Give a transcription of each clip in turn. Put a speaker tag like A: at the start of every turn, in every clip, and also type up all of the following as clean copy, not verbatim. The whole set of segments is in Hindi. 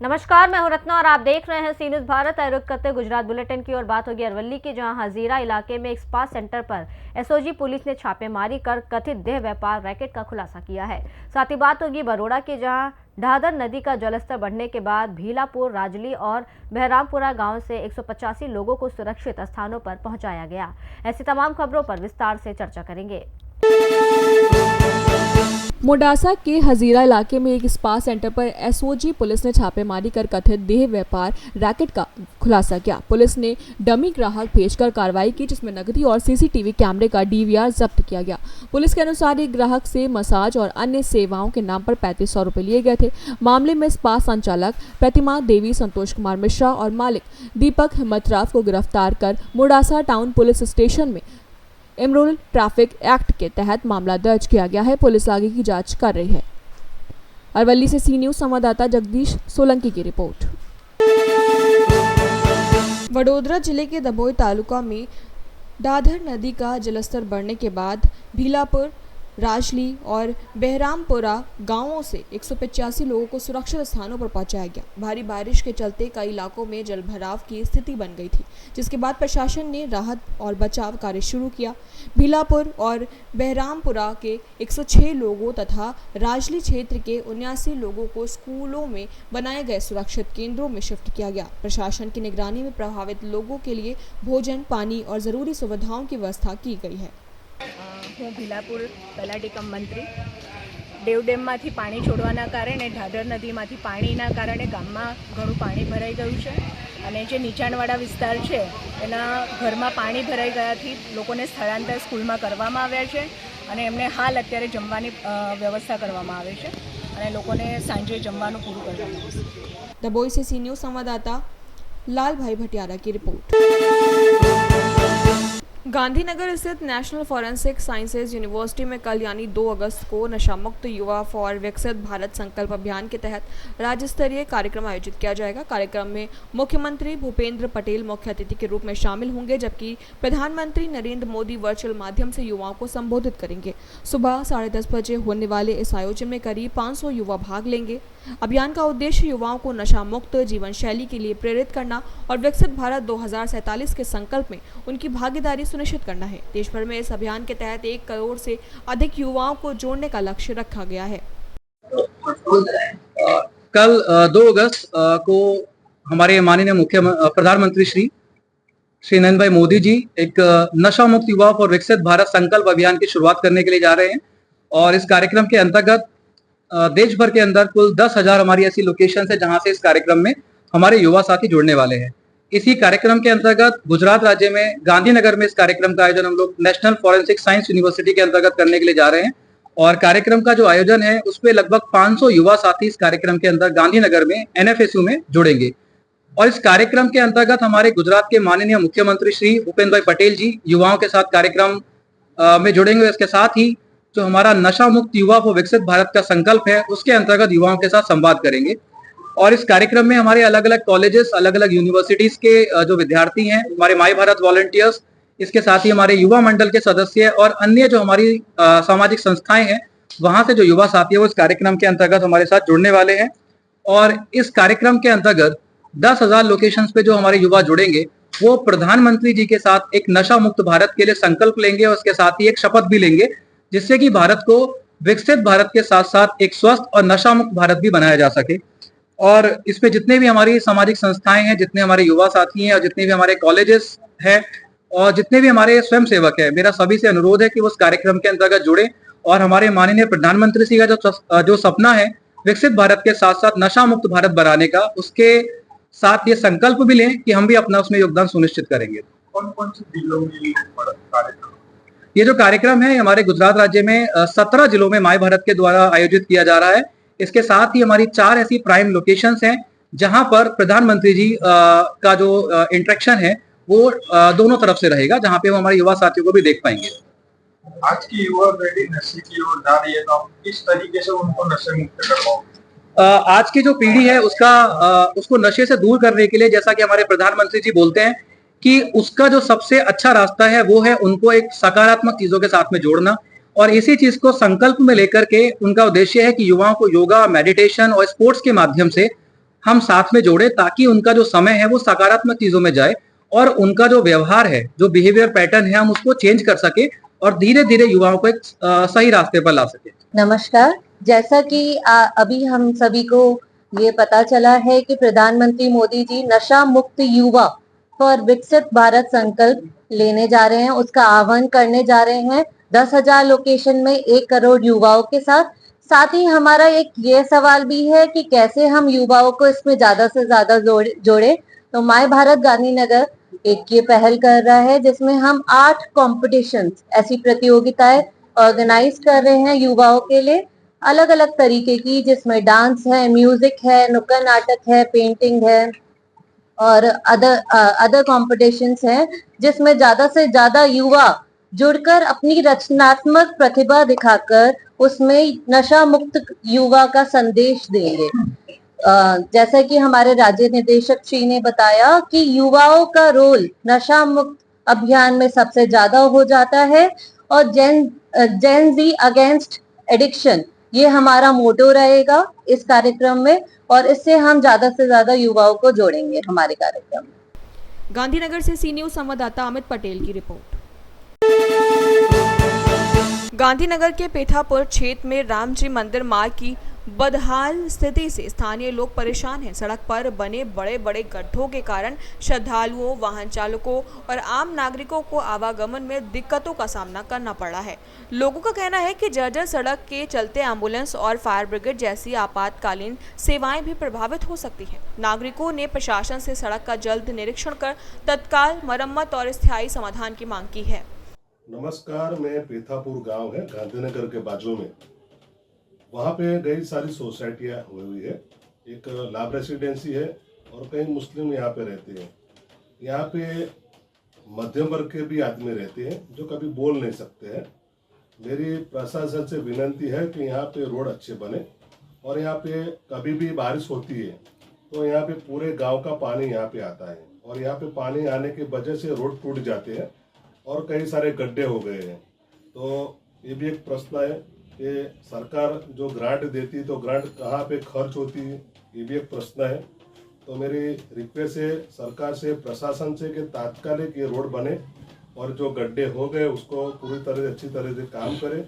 A: नमस्कार, मैं हूं रत्ना और आप देख रहे हैं सी न्यूज़ भारत। रुख करते गुजरात बुलेटिन की ओर बात होगी अरवली की, जहां हजीरा इलाके में एक स्पा सेंटर पर एसओजी पुलिस ने छापेमारी कर कथित देह व्यापार रैकेट का खुलासा किया है। साथ ही बात होगी बरोड़ा की, जहां ढाढर नदी का जलस्तर बढ़ने के बाद भीलापुर, राजली और बहरामपुरा गांव से 185 लोगों को सुरक्षित स्थानों पर पहुंचाया गया। ऐसी तमाम खबरों पर विस्तार से चर्चा करेंगे।
B: मोडासा के हजीरा इलाके में एक स्पा सेंटर पर एसओजी पुलिस ने छापेमारी कर कथित देह व्यापार रैकेट का खुलासा किया। पुलिस ने डमी ग्राहक भेजकर कार्रवाई की, जिसमें नकदी और सीसीटीवी कैमरे का डीवीआर जब्त किया गया। पुलिस के अनुसार एक ग्राहक से मसाज और अन्य सेवाओं के नाम पर 3500 रुपए लिए गए थे। मामले में स्पा संचालक प्रतिमा देवी, संतोष कुमार मिश्रा और मालिक दीपक हिम्मतराव को गिरफ्तार कर मोडासा टाउन पुलिस स्टेशन में इमरूल ट्रैफिक एक्ट के तहत मामला दर्ज किया गया है। पुलिस आगे की जांच कर रही है। अरवली से सी न्यूज़ संवाददाता जगदीश सोलंकी की रिपोर्ट। वडोदरा जिले के दमोह तालुका में ढाढर नदी का जलस्तर बढ़ने के बाद भीलापुर, राजली और बहरामपुरा गांवों से 185 लोगों को सुरक्षित स्थानों पर पहुंचाया गया। भारी बारिश के चलते कई इलाकों में जलभराव की स्थिति बन गई थी, जिसके बाद प्रशासन ने राहत और बचाव कार्य शुरू किया। भीलापुर और बहरामपुरा के 106 लोगों तथा राजली क्षेत्र के 79 लोगों को स्कूलों में बनाए गए सुरक्षित केंद्रों में शिफ्ट किया गया। प्रशासन की निगरानी में प्रभावित लोगों के लिए भोजन, पानी और जरूरी सुविधाओं की व्यवस्था की गई है।
C: હું ભીલાપુર તલાટી કમ મંત્રી દેવ ડેમમાંથી પાણી છોડવાના કારણે ઢાઢર નદીમાંથી પાણીના કારણે ગામમાં ઘણું પાણી ભરાઈ ગયું છે અને જે નીચાણવાળા વિસ્તાર છે એના ઘરમાં પાણી ભરાઈ ગયાથી લોકોને સ્થળાંતર સ્કૂલમાં કરવામાં આવ્યા છે અને એમને હાલ અત્યારે જમવાની વ્યવસ્થા કરવામાં આવે છે અને લોકોને સાંજે જમવાનું પૂરું કરવામાં આવશે।
B: दमोह से सी न्यूज़ संवाददाता लाल भाई भटियारा की रिपोर्ट। गांधीनगर स्थित नेशनल फॉरेंसिक साइंसेज यूनिवर्सिटी में कल यानी 2 अगस्त को नशा मुक्त युवा फॉर विकसित भारत संकल्प अभियान के तहत राज्य स्तरीय कार्यक्रम आयोजित किया जाएगा। कार्यक्रम में मुख्यमंत्री भूपेंद्र पटेल मुख्य अतिथि के रूप में शामिल होंगे, जबकि प्रधानमंत्री नरेंद्र मोदी वर्चुअल माध्यम से युवाओं को संबोधित करेंगे। सुबह 10:30 बजे होने वाले इस आयोजन में करीब 500 युवा भाग लेंगे। अभियान का उद्देश्य युवाओं को नशा मुक्त जीवन शैली के लिए प्रेरित करना और विकसित भारत 2047 के संकल्प में उनकी भागीदारी सुनिश्चित करना है। देश भर में इस अभियान के तहत 1 करोड़ से अधिक युवाओं को जोड़ने का लक्ष्य रखा गया है।
D: कल 2 अगस्त को हमारे माननीय प्रधानमंत्री श्री नरेंद्र भाई मोदी जी एक नशा मुक्त युवा और विकसित भारत संकल्प अभियान की शुरुआत करने के लिए जा रहे हैं और इस कार्यक्रम के अंतर्गत देश भर के अंदर कुल 10,000 हमारी ऐसी लोकेशन है जहां से इस कार्यक्रम में हमारे युवा साथी जुड़ने वाले हैं। इसी कार्यक्रम के अंतर्गत गुजरात राज्य में गांधीनगर में इस कार्यक्रम का आयोजन हम लोग नेशनल फॉरेंसिक साइंस यूनिवर्सिटी के अंतर्गत करने के लिए जा रहे हैं और कार्यक्रम का जो आयोजन है उसपे लगभग 500 युवा साथी इस कार्यक्रम के अंदर गांधीनगर में एनएफएसयू में जुड़ेंगे। और इस कार्यक्रम के अंतर्गत हमारे गुजरात के माननीय मुख्यमंत्री श्री भूपेंद्र भाई पटेल जी युवाओं के साथ कार्यक्रम में जुड़ेंगे। इसके साथ ही जो हमारा नशा मुक्त युवा को विकसित भारत का संकल्प है उसके अंतर्गत युवाओं के साथ संवाद करेंगे। और इस कार्यक्रम में हमारे अलग अलग कॉलेजेस, अलग अलग यूनिवर्सिटीज के जो विद्यार्थी हैं, हमारे माई भारत वॉलंटियर्स, इसके साथ ही हमारे युवा मंडल के सदस्य और अन्य जो हमारी सामाजिक संस्थाएं हैं वहां से जो युवा साथी है वो इस कार्यक्रम के अंतर्गत हमारे साथ जुड़ने वाले हैं। और इस कार्यक्रम के अंतर्गत 10,000 लोकेशंस पे जो हमारे युवा जुड़ेंगे वो प्रधानमंत्री जी के साथ एक नशा मुक्त भारत के लिए संकल्प लेंगे और उसके साथ ही एक शपथ भी लेंगे, जिससे कि भारत को विकसित भारत के साथ साथ एक स्वस्थ और नशा मुक्त भारत भी बनाया जा सके। और इसमें जितने भी हमारी सामाजिक संस्थाएं हैं, जितने हमारे युवा साथी हैं और जितने भी हमारे कॉलेजेस हैं और जितने भी हमारे स्वयं सेवक हैं, मेरा सभी से अनुरोध है कि वो उस कार्यक्रम के अंतर्गत जुड़े और हमारे माननीय प्रधानमंत्री जी का जो सपना है विकसित भारत के साथ साथ नशा मुक्त भारत बनाने का, उसके साथ ये संकल्प भी लें कि हम भी अपना उसमें योगदान सुनिश्चित करेंगे।
E: कौन-कौन से जिलों में कार्यक्रम?
D: ये जो कार्यक्रम है हमारे गुजरात राज्य में 17 जिलों में माई भारत के द्वारा आयोजित किया जा रहा है। इसके साथ ही हमारी 4 ऐसी प्राइम लोकेशंस हैं जहां पर प्रधानमंत्री जी का जो इंटरेक्शन है वो दोनों तरफ से रहेगा, जहां पे वो हमारे युवा साथियों को भी देख पाएंगे।
E: आज की युवा पीढ़ी नशे की ओर जा रही है, तो किस तरीके से उनको नशे मुक्त करवाओगे?
D: आज की जो पीढ़ी है उसको नशे से दूर करने के लिए, जैसा कि हमारे प्रधानमंत्री जी बोलते हैं कि उसका जो सबसे अच्छा रास्ता है वो है उनको एक सकारात्मक चीजों के साथ में जोड़ना। और इसी चीज को संकल्प में लेकर के उनका उद्देश्य है कि युवाओं को योगा, मेडिटेशन और स्पोर्ट्स के माध्यम से हम साथ में जोड़े ताकि उनका जो समय है वो सकारात्मक चीजों में जाए और उनका जो व्यवहार है, जो बिहेवियर पैटर्न है, हम उसको चेंज कर सके और धीरे धीरे युवाओं को एक सही रास्ते पर ला सके।
F: नमस्कार। जैसा कि अभी हम सभी को ये पता चला है कि प्रधानमंत्री मोदी जी नशा मुक्त युवा फॉर विकसित भारत संकल्प लेने जा रहे हैं, उसका आह्वान करने जा रहे हैं 10,000 लोकेशन में 1 करोड़ युवाओं के साथ ही हमारा एक ये सवाल भी है कि कैसे हम युवाओं को इसमें ज्यादा से ज्यादा जोड़े। तो माय भारत गांधीनगर एक ये पहल कर रहा है जिसमें हम 8 कॉम्पिटिशन्स, ऐसी प्रतियोगिताएं ऑर्गेनाइज कर रहे हैं युवाओं के लिए, अलग अलग तरीके की, जिसमें डांस है, म्यूजिक है, नुक्कड़ नाटक है, पेंटिंग है और अदर कॉम्पिटिशन्स हैं, जिसमें ज्यादा से ज्यादा युवा जुड़कर अपनी रचनात्मक प्रतिभा दिखाकर उसमें नशा मुक्त युवा का संदेश देंगे। जैसा कि हमारे राज्य निदेशक श्री ने बताया कि युवाओं का रोल नशा मुक्त अभियान में सबसे ज्यादा हो जाता है और जेन जी अगेंस्ट एडिक्शन, ये हमारा मोटो रहेगा इस कार्यक्रम में और इससे हम ज्यादा से ज्यादा युवाओं को जोड़ेंगे हमारे कार्यक्रम में।
B: गांधीनगर से सी न्यूज संवाददाता अमित पटेल की रिपोर्ट। गांधीनगर के पेठापुर क्षेत्र में रामजी मंदिर मार्ग की बदहाल स्थिति से स्थानीय लोग परेशान हैं। सड़क पर बने बड़े बड़े गड्ढों के कारण श्रद्धालुओं, वाहन चालकों और आम नागरिकों को आवागमन में दिक्कतों का सामना करना पड़ रहा है। लोगों का कहना है कि जर्जर सड़क के चलते एम्बुलेंस और फायर ब्रिगेड जैसी आपातकालीन सेवाएं भी प्रभावित हो सकती हैं। नागरिकों ने प्रशासन से सड़क का जल्द निरीक्षण कर तत्काल मरम्मत और स्थायी समाधान की मांग की है।
G: नमस्कार, मैं पेठापुर गांव है गांधीनगर के बाजू में, वहाँ पे कई सारी सोसाइटियाँ हुई है। एक लाभ रेसिडेंसी है और कई मुस्लिम यहाँ पे रहते हैं। यहाँ पे मध्यम वर्ग के भी आदमी रहते हैं जो कभी बोल नहीं सकते हैं। मेरी प्रशासन से विनती है कि यहाँ पे रोड अच्छे बने और यहाँ पे कभी भी बारिश होती है तो यहाँ पे पूरे गांव का पानी यहाँ पे आता है और यहाँ पे पानी आने की वजह से रोड टूट जाते हैं और कई सारे गड्ढे हो गए हैं। तो ये भी एक प्रश्न है कि सरकार जो ग्रांट देती तो ग्रांट कहाँ पे खर्च होती है, ये भी एक प्रश्न है। तो मेरी रिक्वेस्ट है सरकार से, प्रशासन से कि तात्कालिक ये रोड बने और जो गड्ढे हो गए उसको पूरी तरह अच्छी तरह से काम करे,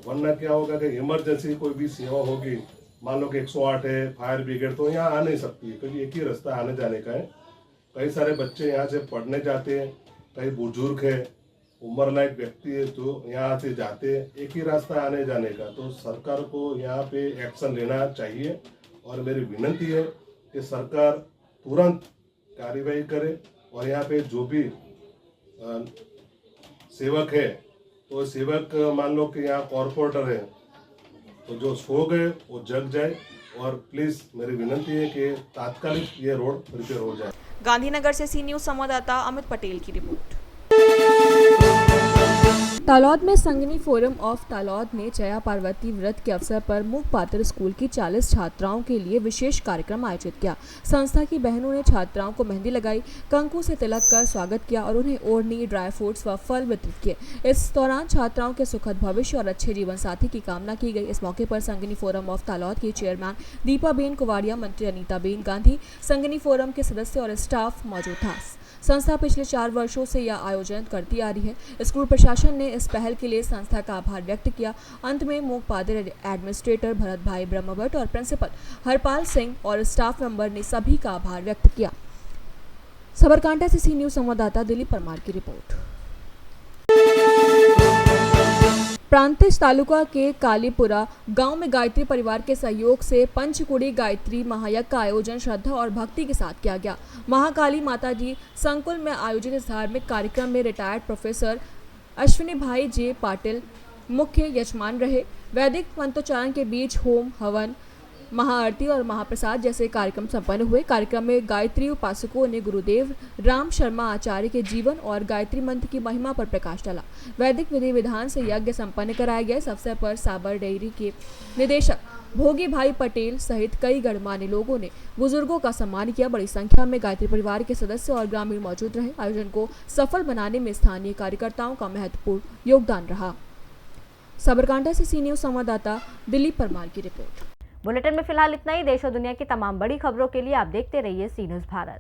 G: वरना क्या होगा कि इमरजेंसी कोई भी सेवा होगी, मान लो कि 108 है, फायर ब्रिगेड, तो यहाँ आ नहीं सकती क्योंकि एक ही रास्ता आने जाने का है। कई सारे बच्चे यहाँ से पढ़ने जाते हैं, कई बुजुर्ग है, उम्र लायक व्यक्ति है जो यहाँ से जाते हैं, एक ही रास्ता आने जाने का। तो सरकार को यहाँ पे एक्शन लेना चाहिए और मेरी विनती है कि सरकार तुरंत कार्रवाई करे और यहाँ पे जो भी सेवक है तो सेवक मान लो कि यहाँ कॉर्पोरेटर है तो जो सो गए वो जग जाए और प्लीज मेरी विनती है कि तात्कालिक ये रोड रिपेयर हो जाए।
B: गांधीनगर से सी न्यूज संवाददाता अमित पटेल की रिपोर्ट। तालौद में संगनी फोरम ऑफ तालौद ने जया पार्वती व्रत के अवसर पर मूकपात्र स्कूल की 40 छात्राओं के लिए विशेष कार्यक्रम आयोजित किया। संस्था की बहनों ने छात्राओं को मेहंदी लगाई, कंकु से तिलक कर स्वागत किया और उन्हें ओढ़नी, ड्राई फ्रूट्स व फल वितरित किए। इस दौरान छात्राओं के सुखद भविष्य और अच्छे जीवन साथी की कामना की गई। इस मौके पर संगनी फोरम ऑफ तालौद की चेयरमैन दीपा बेन कुवाड़िया, मंत्री अनीता बेन गांधी, संगनी फोरम के सदस्य और स्टाफ मौजूद था। संस्था पिछले 4 वर्षों से यह आयोजन करती आ रही है। स्कूल प्रशासन ने इस पहल के लिए संस्था का आभार व्यक्त किया। अंत में मूकपात्र एडमिनिस्ट्रेटर भरत भाई ब्रह्मभट्ट और प्रिंसिपल हरपाल सिंह और स्टाफ मेंबर ने सभी का आभार व्यक्त किया। साबरकांठा से सी न्यूज संवाददाता दिलीप परमार की रिपोर्ट। प्रांतिज तालुका के कालीपुरा गांव में गायत्री परिवार के सहयोग से पंचकुड़ी गायत्री महायज्ञ का आयोजन श्रद्धा और भक्ति के साथ किया गया। महाकाली माता जी संकुल में आयोजित इस धार्मिक कार्यक्रम में रिटायर्ड प्रोफेसर अश्विनी भाई जे पाटिल मुख्य यजमान रहे। वैदिक मंत्रोच्चारण के बीच होम, हवन, महाआरती और महाप्रसाद जैसे कार्यक्रम संपन्न हुए। कार्यक्रम में गायत्री उपासकों ने गुरुदेव राम शर्मा आचार्य के जीवन और गायत्री मंत्र की महिमा पर प्रकाश डाला। वैदिक विधि विधान से यज्ञ संपन्न कराया गया। इस अवसर पर साबर डेयरी के निदेशक भोगी भाई पटेल सहित कई गणमान्य लोगों ने बुजुर्गों का सम्मान किया। बड़ी संख्या में गायत्री परिवार के सदस्य और ग्रामीण मौजूद रहे। आयोजन को सफल बनाने में स्थानीय कार्यकर्ताओं का महत्वपूर्ण योगदान रहा। साबरकांठा से सी न्यूज संवाददाता दिलीप परमार की रिपोर्ट।
A: बुलेटिन में फिलहाल इतना ही। देश और दुनिया की तमाम बड़ी खबरों के लिए आप देखते रहिए सी न्यूज़ भारत।